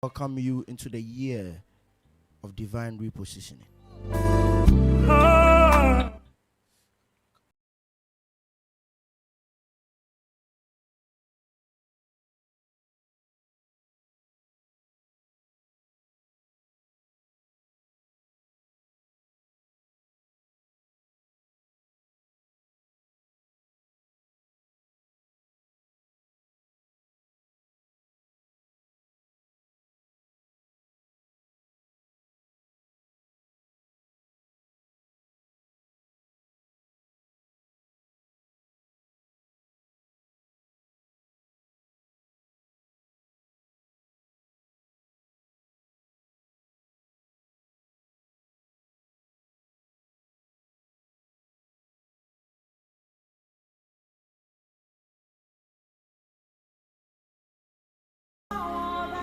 welcome you into the year of divine repositioning.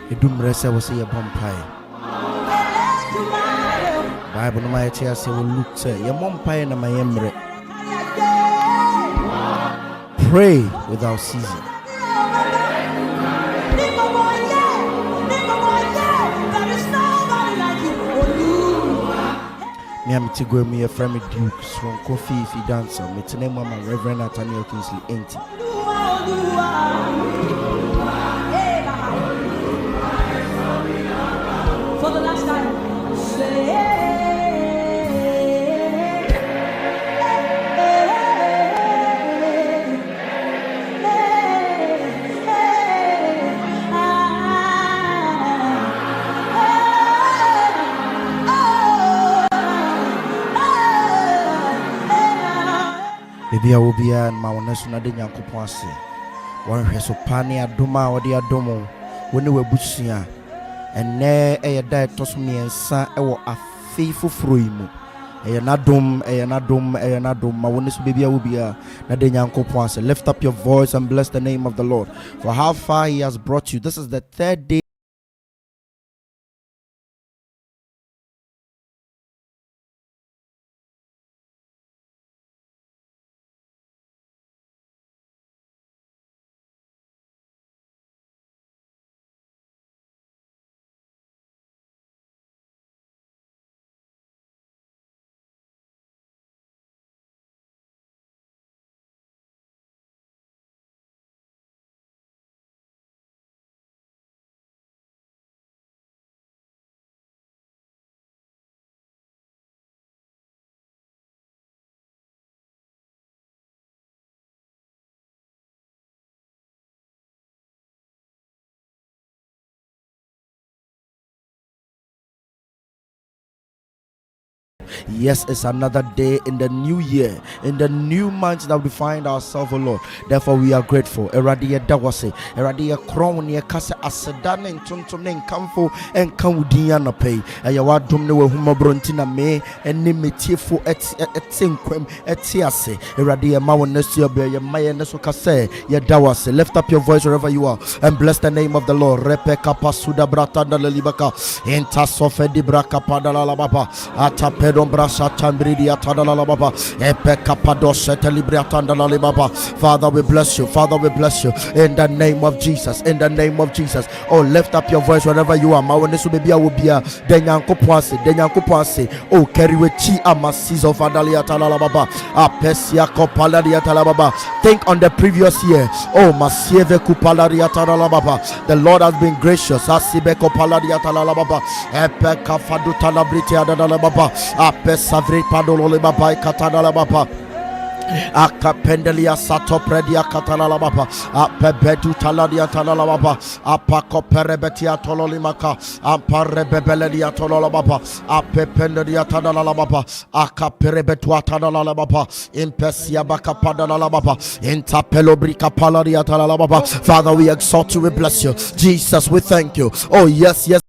Edumrese was a bumpire. Bible no my chair say will look say your bumpire na my emre. Pray without ceasing. Me am Tigwe me a friend Duke Sronko Fiifi Dansel. Me tene mama Reverend Nathaniel Kingsley Enti. For the last time, say Baby, I will be an Maunasuna de Yankopon. One has a pania doma or the adomo when they were bushia. And ne a diet toss me and son a faithful fruimu. A nadum, my witness baby, I will be a Nadenyanko Ponce. Lift up your voice and bless the name of the Lord for how far He has brought you. This is the third day. Yes, it's another day in the new year, in the new month that we find ourselves, oh Lord. Therefore, we are grateful. Eradia dawase, eradia crown ye kase asedan en tuntum ne nkamfo en kanwudia no pay. Eya wadom ne wahuma brontina me eni metiefo etinkwem etiase. Eradia ma wonesu be ye maye neso kase ye dawase. Lift up your voice wherever you are and bless the name of the Lord. Repeka pasuda bratanda lelibaka enta sofedi braka padala la baba atapedo Father, we bless you. Father, we bless you in the name of Jesus. In the name of Jesus. Oh, lift up your voice wherever you are. Oh, carry with chi amasizo fadalia talalababa. Apesia kopaladia talababa. Think on the previous year. Oh, masieve kupaladia talalababa. The Lord has been gracious. Asibe kopaladia talalababa. Epeka fadu talabritia talalababa. Pesavri padolole baba katana baba akapendelia sato predia katana baba apebedu taladia talala baba apako perebetia tololimaka amparebebeledia tolola baba apependelia talala baba akaperebetua talala baba impesia baka padala baba intapelobrika paladia talala baba. Father, we exalt you, we bless you. Jesus, we thank you. Oh yes, yes.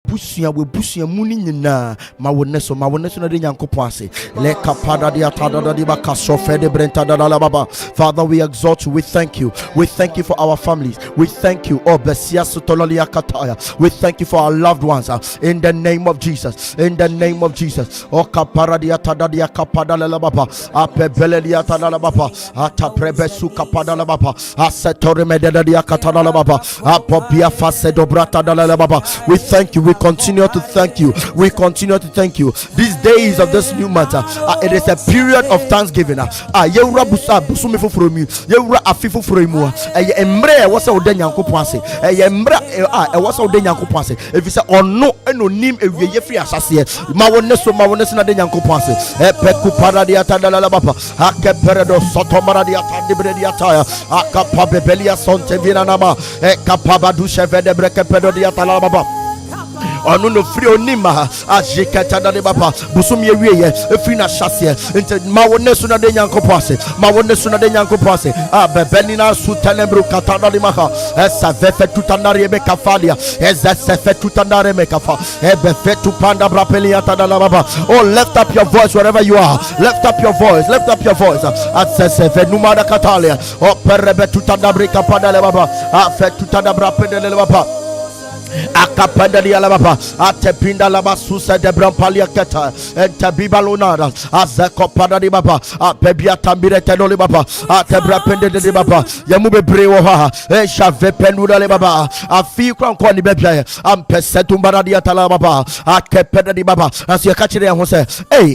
busia we busia muni nyina ma woneso na de nyankopon ase le kapada dia tada di ba kasofe de brenta da la baba. Father, we exalt you, we thank you for our families, we thank you, oh besia sotololia kataya, we thank you for our loved ones, in the name of Jesus, oh kapara dia tada dia kapada la baba apebele dia tada la baba ata prebesu kapada la baba asetore mededa dia katada la baba apopia fase dobrata da la baba. We thank you, we continue to thank you, these days of this new month. It is a period of thanksgiving. Yewra busa busumi foforo mi, yewra afifo foforo mu. Emre wasa ode nyankopon ase, emre wasa ode nyankopon ase. Efisa ono enonim ewiye firi asase ma wonne so na de nyankopon ase. Peku paradia tadala baba akeperedo sotomara dia tadibre dia taya akapa bebelia sonte vina nama kapaba du cheve de brekepedo dia tala baba. Onu no free onima ajikata da baba busumi ewiye efiri na hyase ente ma wonne so na de nyankopon ase bebeni na su telebro kata da maha esa vefe tutanare be kafalia esa sefe tutanare me kafa befe tu panda brapelia tada la baba. Oh, lift up your voice wherever you are, lift up your voice at sefe numada katalia o perebe tutandabri kapada le baba afe tutandabra pendele le baba akapanda dia la baba atepinda la basusa de brampalia keta entabibalonada azako pada di baba apebia tambire tenole baba atebra pende de baba yamu bebre wo ha chave penduda le baba afi kwanko ni bebia ampesetumbara dia tala baba akepeda di baba asu yakachire ho se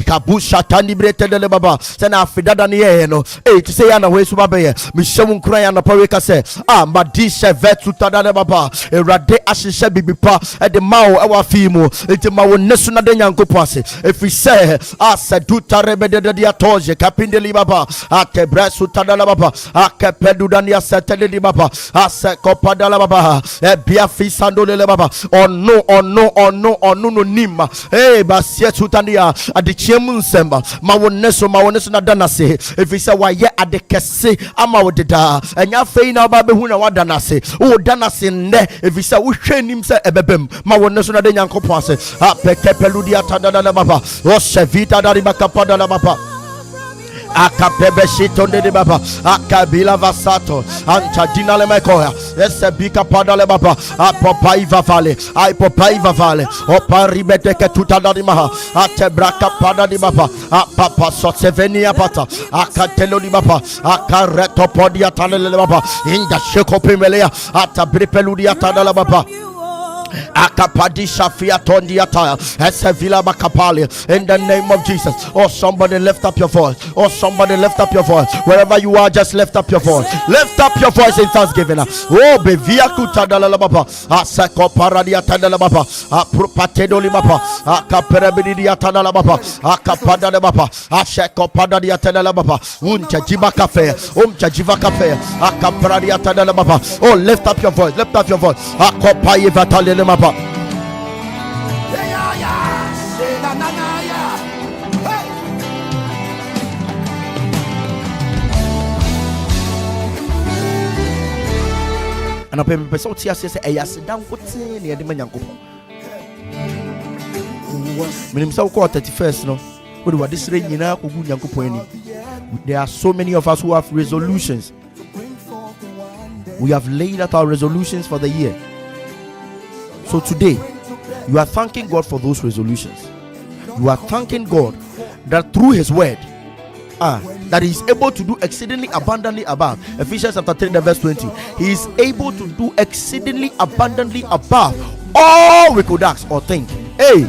kabusha tandi brete de le baba se na afidada ne ye no to say ya na wesu baba ye mi shemu nkran ya na pawe ka se madisha vetu tada le baba erade ashishe bibipa de mao ewa fimu enti ma wonesu na de nyankopon ase efi se aseduta rebede de atoje kapindeli baba akebrasu tadala baba akepedu dania setele di baba asekopada la baba bia fisando le baba ono no nima basie tutania adichiemu nsemba ma wonesu na danase efi se waye adekese ama wodeda enya fei na ba behu na wadanase wo danase nne efi se wo hwenim se ebebem ma wonne so na de nyankopon ase pekepeludia tadada la baba o sevita dari bakapada la baba akapebe shitonde de baba akabila vasato antadina le mekoya esebika pada le baba apopaiva vale oparibete ke tutadari maha atebraka pada di baba papa sotsevenia pata akatelo di baba akareto podia tanele baba inda shekopemelea atabripeludia tadala baba akapadi shafia tondia taya esevila bakapali in the name of Jesus. Oh, somebody lift up your voice. Wherever you are, just lift up your voice in thanksgiving. Oh, bevia kutadala baba asako paradia tadala baba apropatedo baba akaperebidia tadala baba akapada baba ashako padadia tadala baba umchajiva cafe akaparadia tadala baba. Oh, lift up your voice akopai vatale mapa ana pe me so tia se eyasedan kote ne yede manyankopon minim sa ko 31st no we do this rain nyina kogu nyankopon ani. There are so many of us who have resolutions. We have laid out our resolutions for the year. So today, you are thanking God for those resolutions. You are thanking God that through His word, that He is able to do exceedingly abundantly above. Ephesians chapter 3 verse 20. He is able to do exceedingly abundantly above all we could ask or think. Hey,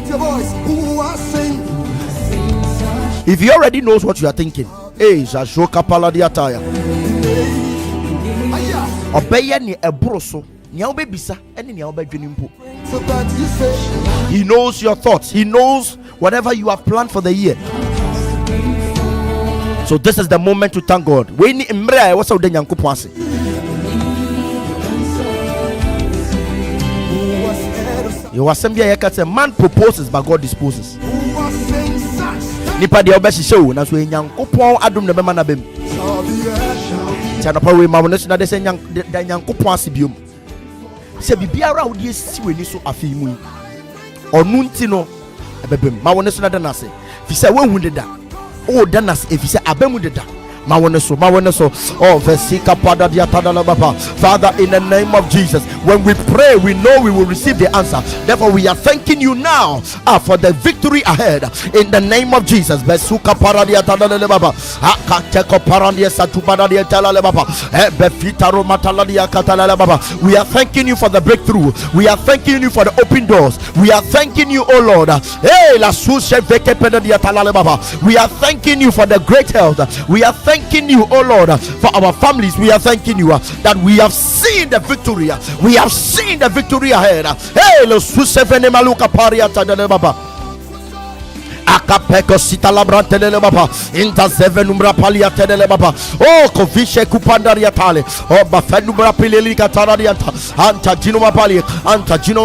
if He already knows what you are thinking, hey, Jashoka Paladiataya. Obey ni ebroso. He knows your thoughts. He knows whatever you have planned for the year. So this is the moment to thank God. Man proposes but God disposes. Se bibiara wo die si weni so afei mu onunti no ebebem ma wone so na danase fi se we hu deda o danase e fi se abemu deda ma wone so oh vesika pada dia tadala baba. Father, in the name of Jesus, when we pray we know we will receive the answer. Therefore we are thanking you now for the victory ahead in the name of Jesus. Besuka paradia tadala baba akateko paradia satubada dia tadala baba befita romatala dia katala baba. We are thanking you for the breakthrough. We are thanking you for the open doors. We are thanking you, oh Lord. Hey, la sushe veke pedadia tadala baba. We are thanking you for the great health. We are thanking you, oh Lord, for our families. We are thanking you that we have seen the victory. We have seen the victory ahead. Hey, lo susevene maluka paria tadele baba. Akapeko sitalabra telele baba inta zevenumbra palia telele baba. Oh kovishe kupandaria tale oh bafenumbra pileli katararia anta jinoma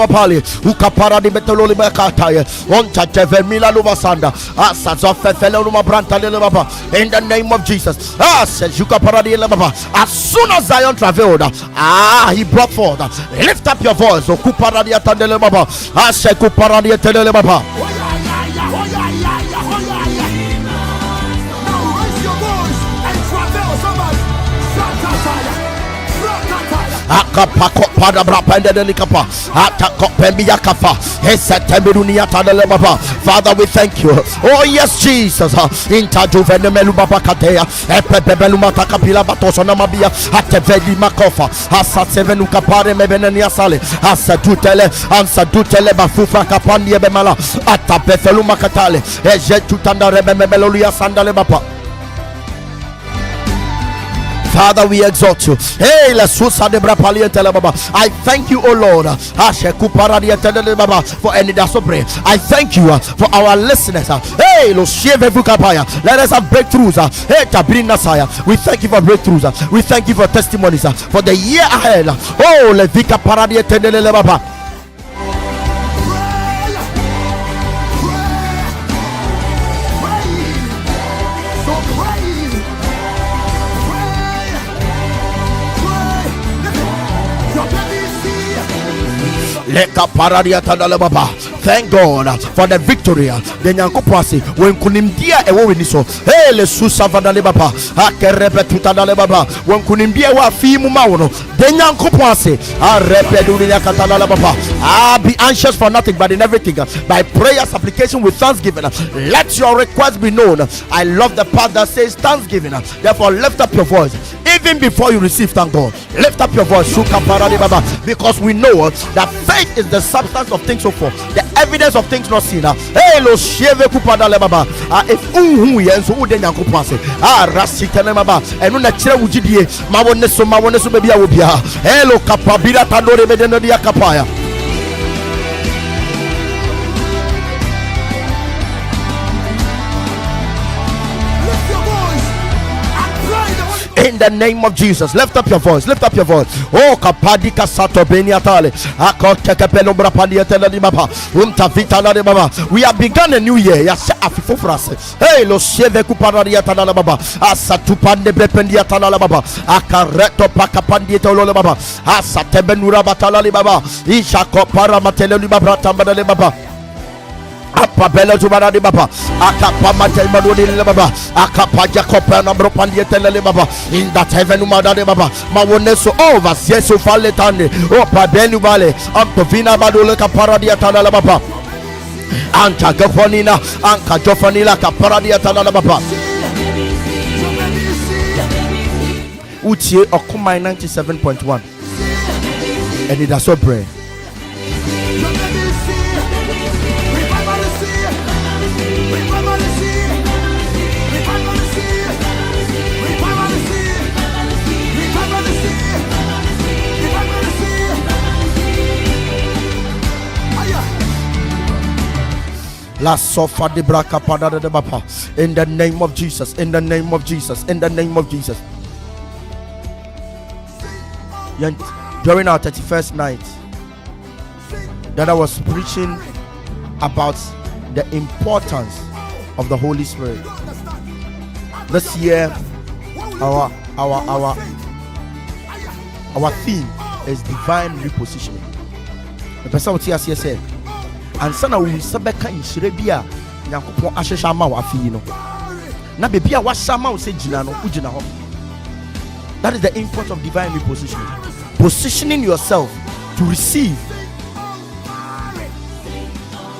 pali ukapara di betololi bakataye onta tevemila luvasanda asa zofefele luma branta lele baba. In the name of Jesus, says ukapara di lele baba. As soon as Zion traveled, he brought forth. Lift up your voice, okupara di atandele baba. Ase kupara di telele baba. Akapako pada brapende delikapa atako pembia kafa esetemerunia tadele baba. Father, we thank you. Oh yes, Jesus. Inta juvene melu baba katea epebelu matakapila batosona mabia atevedi makofa asatevenu kapare mebenenia sale asadutele bafufa kapandi ebemala atapefelu makatale ejetutanda rebembeluya sandale baba. Father, we exalt you. Hey, I thank you, oh Lord, for Anidaso Bere. I thank you for our listeners. Hey, let us have breakthroughs. Hey, we thank you for breakthroughs. We thank you for testimonies for the year ahead. Oh, Levika Paradia Tendele Baba. Thank God for the victory. The Nyankopasi when kunimdia ewo winiso. Hey, le susavadale baba. Akerepetuta baba. When kunimdia wa fimu mawono. The Nyankopasi arepedulia katala baba. Be anxious for nothing but in everything by prayer, supplication with thanksgiving. Let your request be known. I love the part that says thanksgiving. Therefore lift up your voice. Even before you receive, thank God. Lift up your voice, because we know that faith is the substance of things hoped for, the evidence of things not seen. Hey, lo sheve kupada le baba. If yenso uden yankopase. Rasitene baba. Enu na chire wujidie. Mawone so bebi awobia. Hello kapabira tandore bedeno dia kapaya. In the name of Jesus, lift up your voice. Oh, kapadika sato beniatale. Akotekepelo brapania teladi baba. Umtavita la baba. We have begun a new year. Yasa afifo frase. Hey, lo sheve kuparadia tala baba. Asatupande bependia tala baba. Akareto pakapandi tolo baba. Asatebenura batala baba. Isha kopara matele baba tambada baba. Apabella Jubara de Baba, Akapamatel Madoni de Baba, Akapaja Copana Bropandieta de Baba, in that heaven Umada de Baba, Mawoneso over Sieso Faletane, Opabenu Vale, Ampovina Badula Caparadia Tala Baba, Anta Gafonina, Anka Jofanila Caparadia Tala Baba. Uche Okumai 97.1 Anidaso Bere. La sofa de braka pada de baba. In the name of Jesus, in the name of Jesus, in the name of Jesus. During our 31st night, that I was preaching about the importance of the Holy Spirit. This year, our theme is divine repositioning. The person what here said, ansa na wo sebeka nhyire bia Nyankopon ahwehwa ma wa afi no na bebi a wahya ma wo se gina no ugina ho. That is the importance of divine repositioning. Positioning yourself to receive.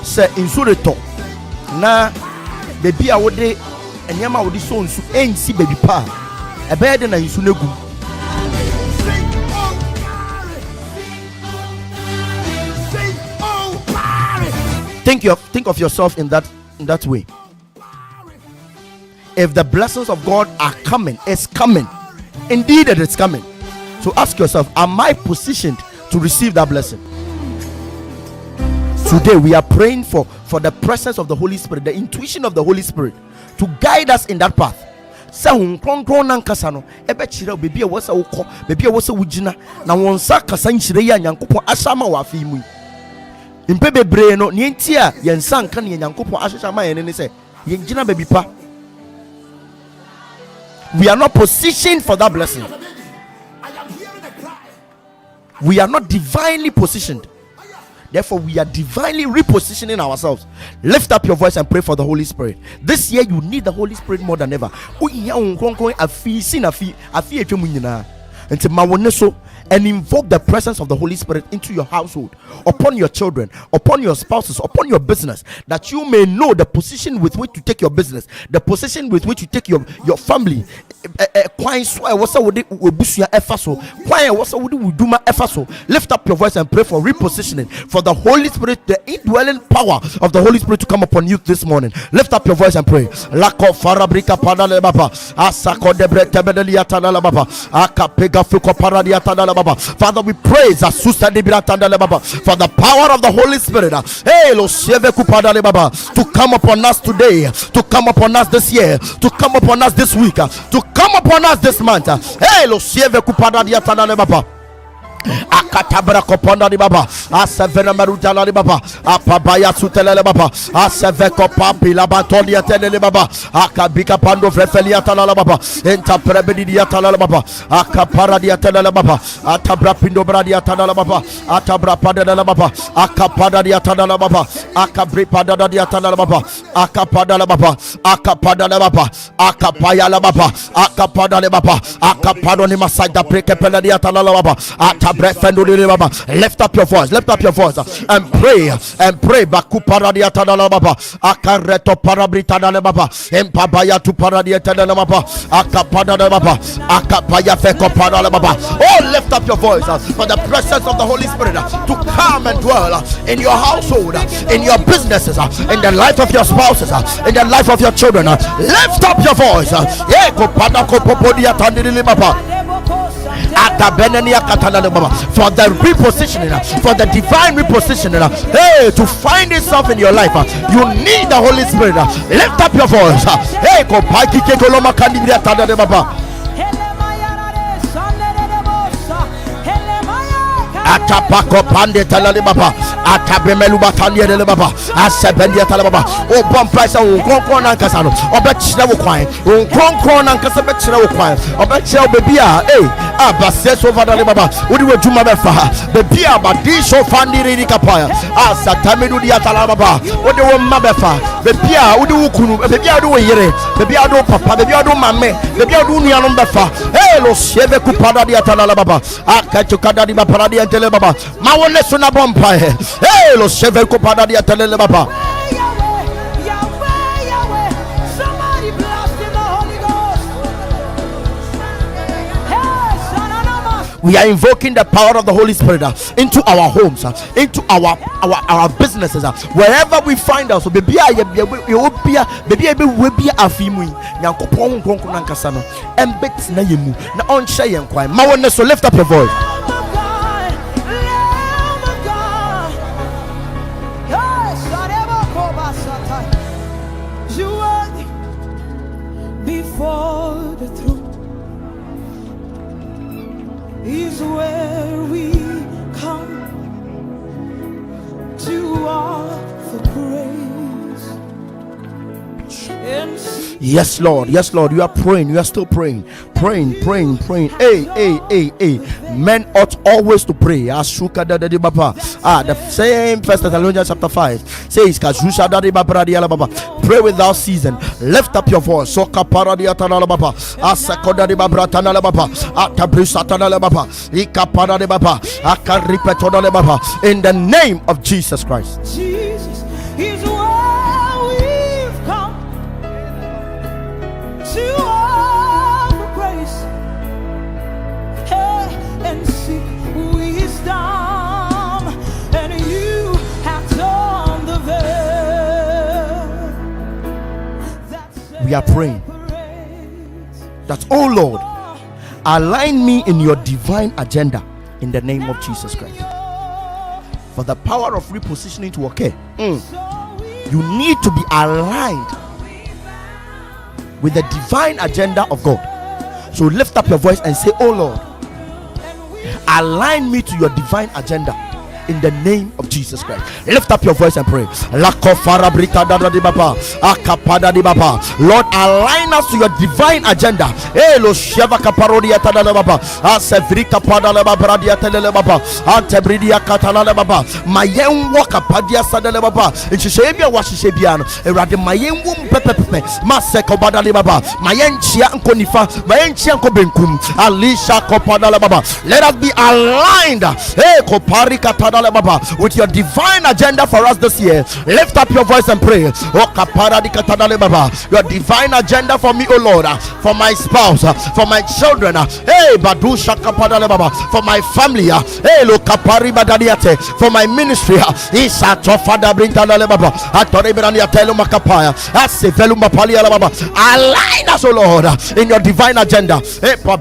Say insureto na bebi a wode enyama wode so nsu ensi bebi pa ebe de na nsu negu. Think of yourself in that way. If the blessings of God are coming, it's coming. Indeed, it is coming. So ask yourself, am I positioned to receive that blessing? Today we are praying for the presence of the Holy Spirit, the intuition of the Holy Spirit to guide us in that path. Sa hunkronkron nankasa no ebe chire bebi e wose wokọ bebi e wose wugina na wonsa kasa nchire ya Nyankopon asama wa afi mu impe bebre no ne ntia yensa nka ne Nyankopon ahwehwa ma yene ne se yengina bebi pa. We are not positioned for that blessing. We are not divinely positioned. Therefore, we are divinely repositioning ourselves. Lift up your voice and pray for the Holy Spirit. This year, you need the Holy Spirit more than ever. And invoke the presence of the Holy Spirit into your household, upon your children, upon your spouses, upon your business, that you may know the position with which to take your business, the position with which to take your family. Lift up your voice and pray for repositioning, for the Holy Spirit, the indwelling power of the Holy Spirit to come upon you this morning. Lift up your voice and pray. Father, we praise for the power of the Holy Spirit to come upon us today, to come upon us this year, to come upon us this week, to come upon us this month. Akatabra koponda di baba asevena marutala di baba apabaya sutelele baba aseveko papi la batolia telele baba akabika pando frefelia talala baba enta prebedia talala baba akapara dia talala baba atabra pindo bradia talala baba atabra padala baba akapada dia talala baba akabri padada dia talala baba akapada la baba akapada baba akapaya la baba akapada le baba akapado ni masaida prekepela dia talala baba. Lift up your voice, and pray, Baku paradia tadala baba, akareto parabrita dale baba, empabaya tu paradia tadala baba, akapada baba, akapaya feko padala baba. Oh, lift up your voice for the presence of the Holy Spirit to come and dwell in your household, in your businesses, in the life of your spouses, in the life of your children. Lift up your voice. For the repositioning, for the divine repositioning, hey, to find itself in your life, you need the Holy Spirit. Lift up your voice. Hey, atapako pande talale baba atabemelu batanie le baba asebendia tala baba o bon price o konkron na nkasa no obechire wo kwan o konkron na nkasa bechire wo kwan obechire wo bebi a abase so vadale baba odi wadwuma befa bebi a badi so fandiri ri kapaya asatamedu dia tala baba odi wo mma befa bebi a odi wo kunu bebi a odi wo yere bebi a odi wo papa bebi a odi wo mame bebi a odi wo nuanom befa lo sheve kupada dia tala baba akachukada di baba dia tele baba mawole suna bompa lo sheve kupada dia tele baba. Somebody blast in the Holy Ghost. We are invoking the power of the Holy Spirit into our homes, into our businesses, wherever we find us. So baby, so lift up your voice. Before the throne is where we come to offer praise and see Yes, Lord. Yes, Lord. You are praying. You are still praying. Praying. Hey. Men ought always to pray. The same First Thessalonians chapter 5 says, pray without season. Lift up your voice. In the name of Jesus Christ. Jesus is where we've come to offer grace, hey, and seek wisdom, and you have torn the veil. We are praying that, oh Lord, align me in your divine agenda in the name of Jesus Christ. For the power of repositioning to occur, you need to be aligned with the divine agenda of God. So lift up your voice and say, oh Lord, align me to your divine agenda in the name of Jesus Christ. Lift up your voice and pray. Lord, align us to your divine agenda. Let us be aligned with your divine agenda for us this year. Lift up your voice and pray. Your divine agenda for me, oh Lord, for my spouse, for my children, for my family, for my ministry. Align us, oh Lord, in your divine agenda for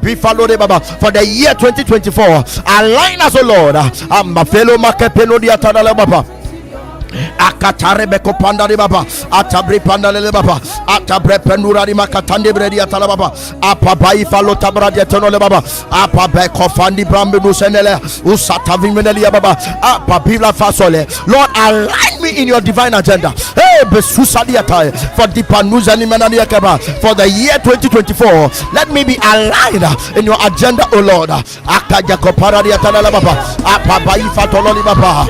the year 2024. Align us, oh Lord. Akatarebe kopanda de baba, atabre pandale le baba, atabre pendura di makatande bredi atala baba, apabai falota bradi atono le baba, apabe kofandi brambe dusenele, usata vimeneli baba, apabila fasole. Lord, align me in your divine agenda. Hey, besusadi atai for the panuza ni menani akaba for the year 2024. Let me be aligned in your agenda, oh Lord. Akaja kopara di atala le baba, apabai fatolo li baba.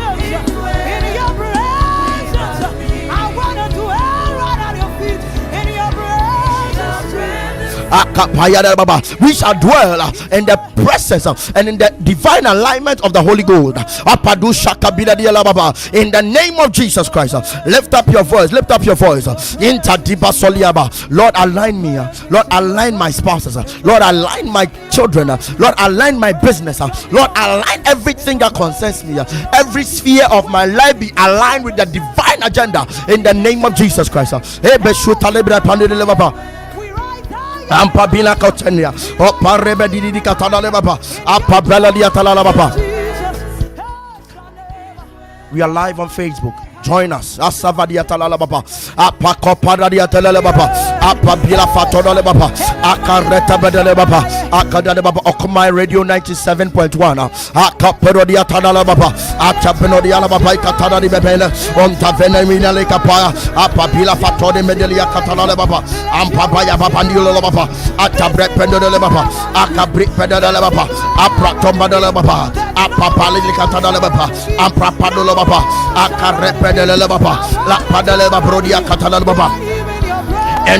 We shall dwell in the presence and in the divine alignment of the Holy Ghost. In the name of Jesus Christ, lift up your voice. Lift up your voice. Lord, align me. Lord, align my spouses. Lord, align my children. Lord, align my business. Lord, align everything that concerns me. Every sphere of my life be aligned with the divine agenda. In the name of Jesus Christ. Ampabila Kotenia, Oparebe Didi Katana Baba, Apabella Diatala Baba. We are live on Facebook. Join us. Asavadia Talala Baba, Apacopadia Talala Baba, Apabila Fatola Baba, Akareta Bedele Baba, Akadale Baba, Okumai Radio 97.1, Akaperodia Talala Baba, Atapenodia Baba, Katana di Bebele, Ontavena Minale Kapaya, Apabila Fatode Medelia Katana Baba, Ampabaya Babandula Baba, Atabre Pendole Baba, Akabri Pedale Baba, Apratomba de Baba, Apapali Katana Baba, Amprapadola Baba, Akarepe. In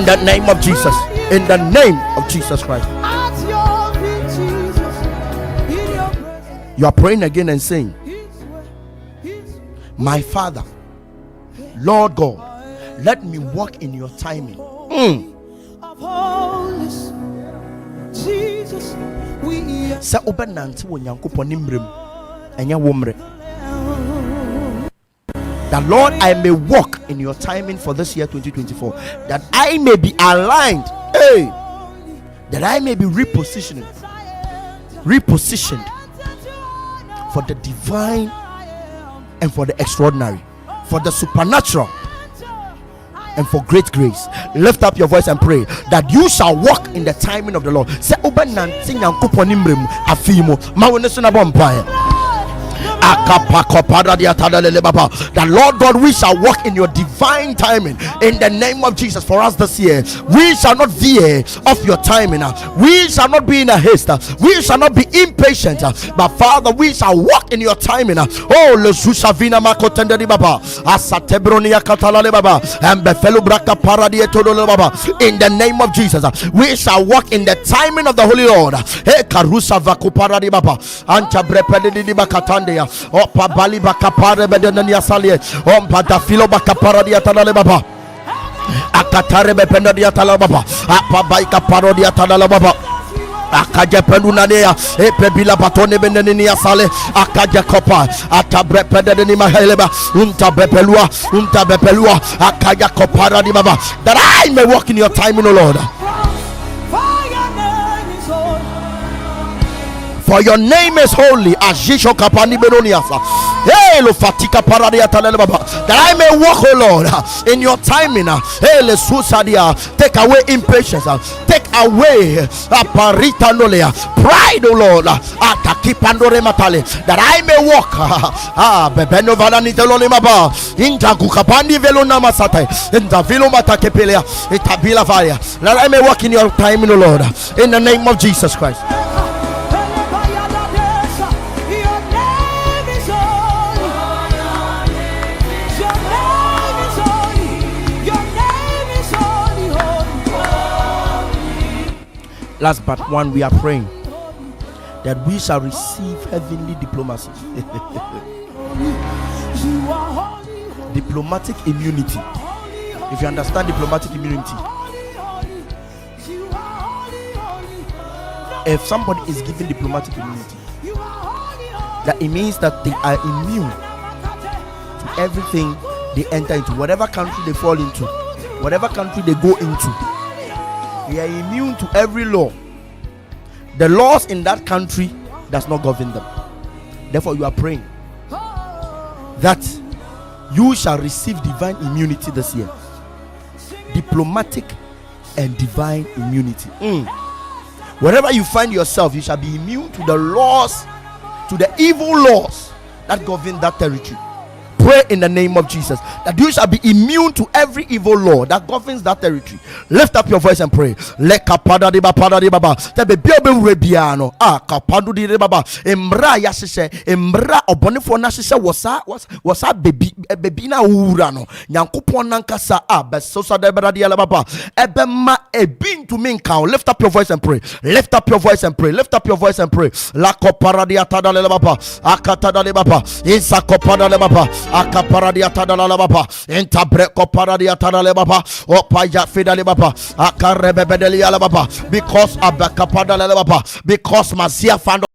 the name of Jesus, in the name of Jesus Christ, you are praying again and saying, my Father, Lord God, let me walk in your timing. Sa obenante wo Nyankopon nimrem enya womre. That Lord, I may walk in your timing for this year 2024, that I may be aligned, that I may be repositioned for the divine and for the extraordinary, for the supernatural and for great grace. Lift up your voice and pray that you shall walk in the timing of the Lord. Say obenante Nyankopon nimrem afimo ma woneso na bompae That Lord God, we shall walk in your divine timing in the name of Jesus for us this year. We shall not veer off your timing. We shall not be in a haste. We shall not be impatient. But Father, we shall walk in your timing. Oh, Lesusha Vina Makotende Baba, Asatebronia Katalale Baba, and Befelu Braka Paradia Todolo Baba. In the name of Jesus, we shall walk in the timing of the Holy Lord. Hey, Karusa Vakuparadi Baba, Anta Brepedi Bakatandea, Opa Bali Bakapare Bedenia Salie, Ompa Dafilo Bakaparadia Talale Baba. Akatare Bependia Talababa, Apabaika Parodia Talababa. Akaja pendunanea epebila batone benenia sale akaja kopa atabre pedeni maheleba unta bepelua akaja kopara di baba, that I may walk in your timing, O Lord. For your name is holy. Ajisho kapani benoniasa. Hey, lo fatika paradia talele baba. That I may walk, O Lord, in your timing. Hey, le susadia. Take away impatience. Take away aparita nolea. Pride, O Lord. Atakipandore matale. That I may walk. Bebeno valani telole maba. Inta kukapandi velona masate. Inta vilo matakepelea. Itabila valia. That I may walk in your timing, O Lord. In the name of Jesus Christ. Last but one, we are praying that we shall receive heavenly diplomacy. Diplomatic immunity. If you understand diplomatic immunity, if somebody is given diplomatic immunity, that it means that they are immune to everything they enter into, whatever country they fall into, whatever country they go into. They are immune to every law. The laws in that country does not govern them. Therefore, you are praying that you shall receive divine immunity this year. Diplomatic and divine immunity. Wherever you find yourself, you shall be immune to the laws, to the evil laws that govern that territory. Pray in the name of Jesus that you shall be immune to every evil law that governs that territory. Lift up your voice and pray. Lekapada de baba de baba. Tebe biobe rebiano. Kapadu de baba. Emra yasise. Emra obonifo na sise wasa baby na urano. Nyankopon nankasa besosa de baba de baba. Ebema ebin to minka. Lift up your voice and pray. Lift up your voice and pray. Lift up your voice and pray. La kopara de atada le baba. Akatada le baba. Insa kopada le baba. Akaparadia tadala baba, entabreko paradia tadale baba, opaya fidale baba, akarebebedelia baba, because abakapada baba, because Masia found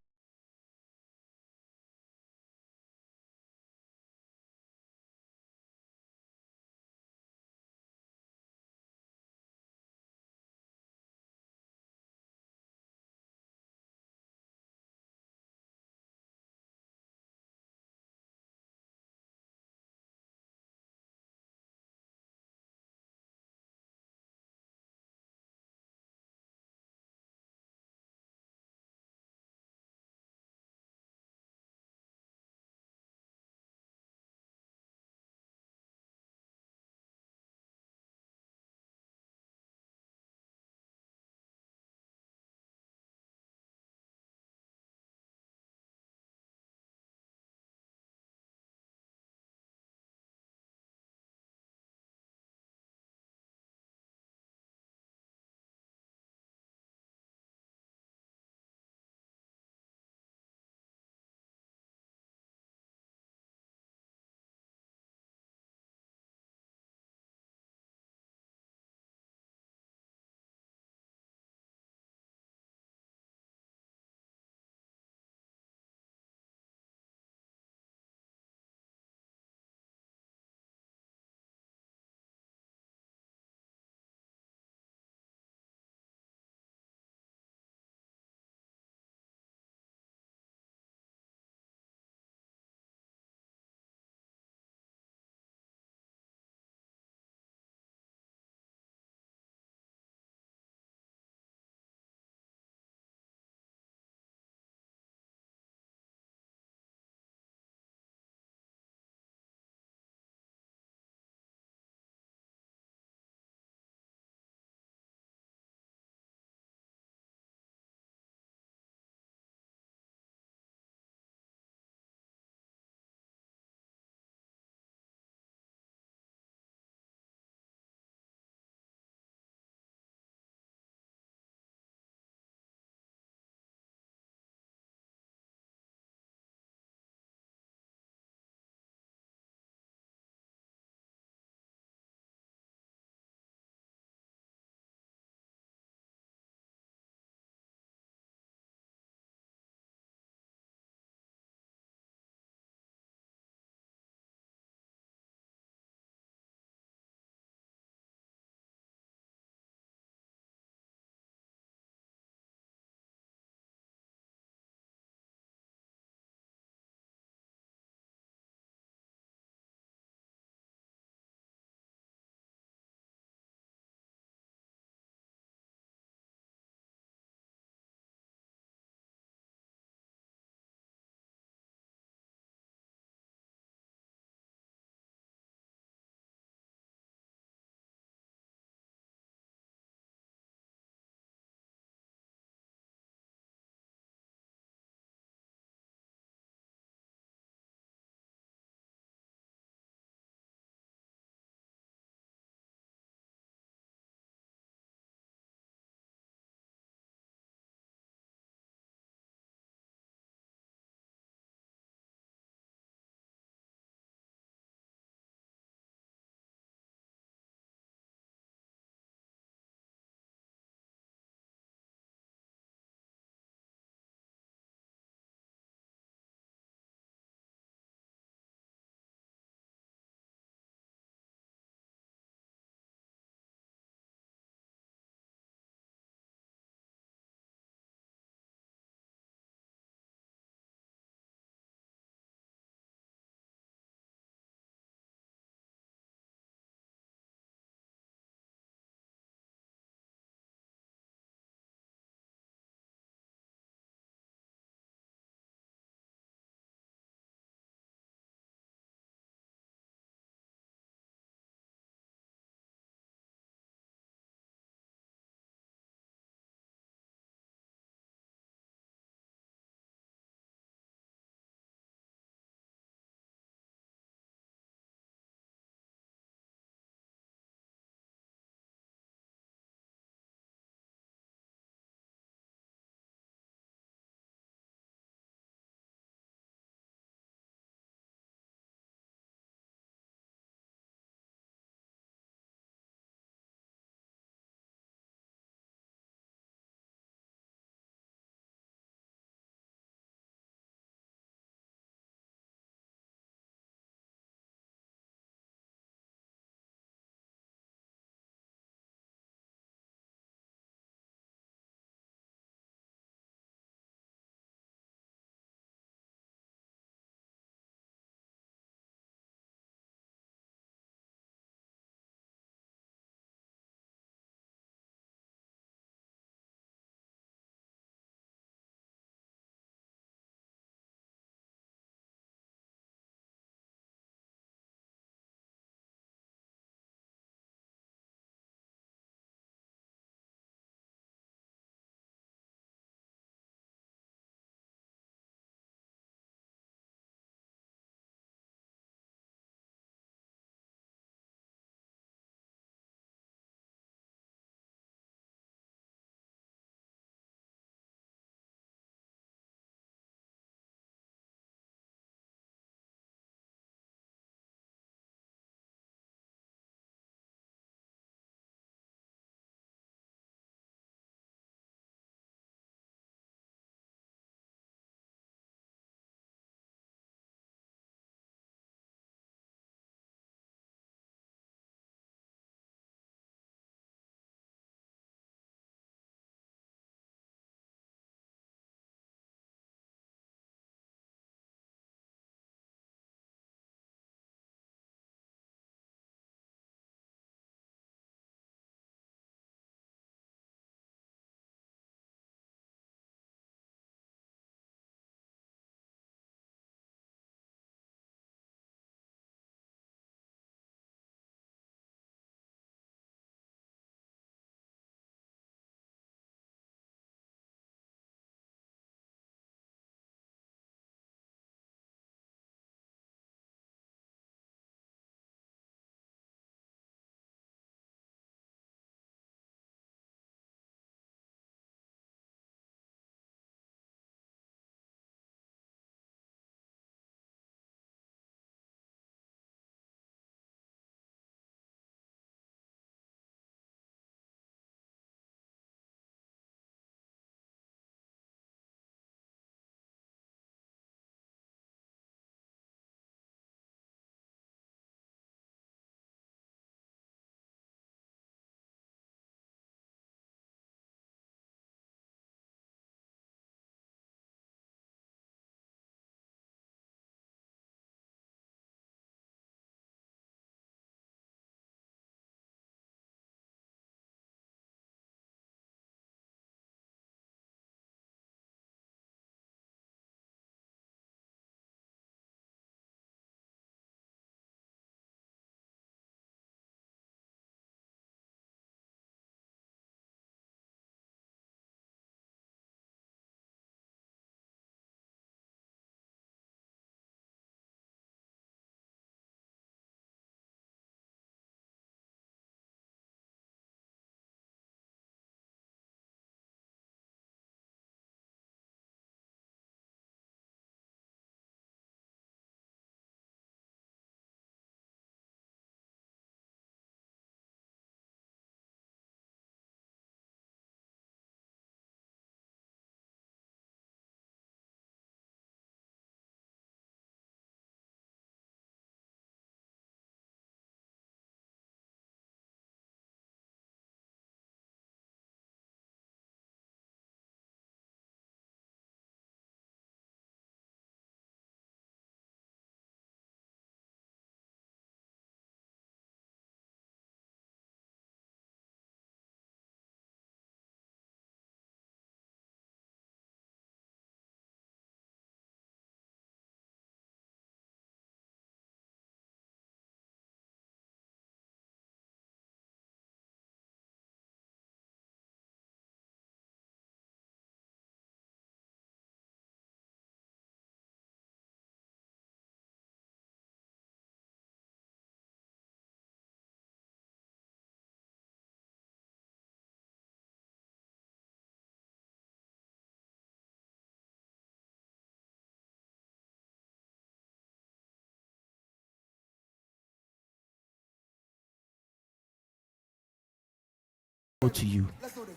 to you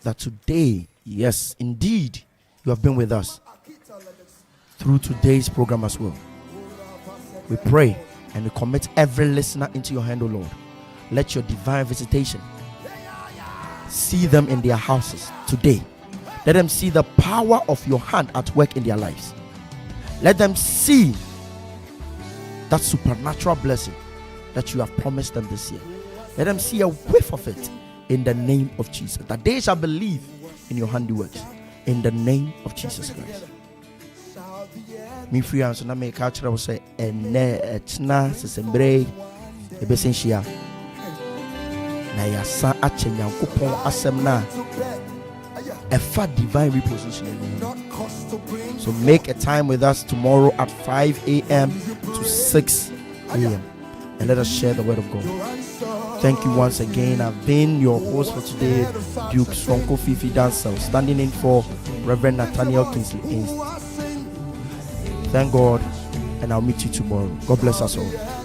that today, yes, indeed, you have been with us through today's program as well. We pray and we commit every listener into your hand, O Lord. Let your divine visitation see them in their houses today. Let them see the power of your hand at work in their lives. Let them see that supernatural blessing that you have promised them this year. Let them see a whiff of it in the name of Jesus, that they shall believe in your handiworks in the name of Jesus Christ. Me free answer na me culture will say ene etna sesembre ebesenshia na yasa achenya kupon asem na efa divine repositioning. So make a time with us tomorrow at 5 a.m. to 6 a.m. and let us share the word of God. Thank you once again. I've been your host for today, Duke Sronko Fiifi Dansel, standing in for Reverend Nathaniel Kingsley. Thank God, and I'll meet you tomorrow. God bless us all.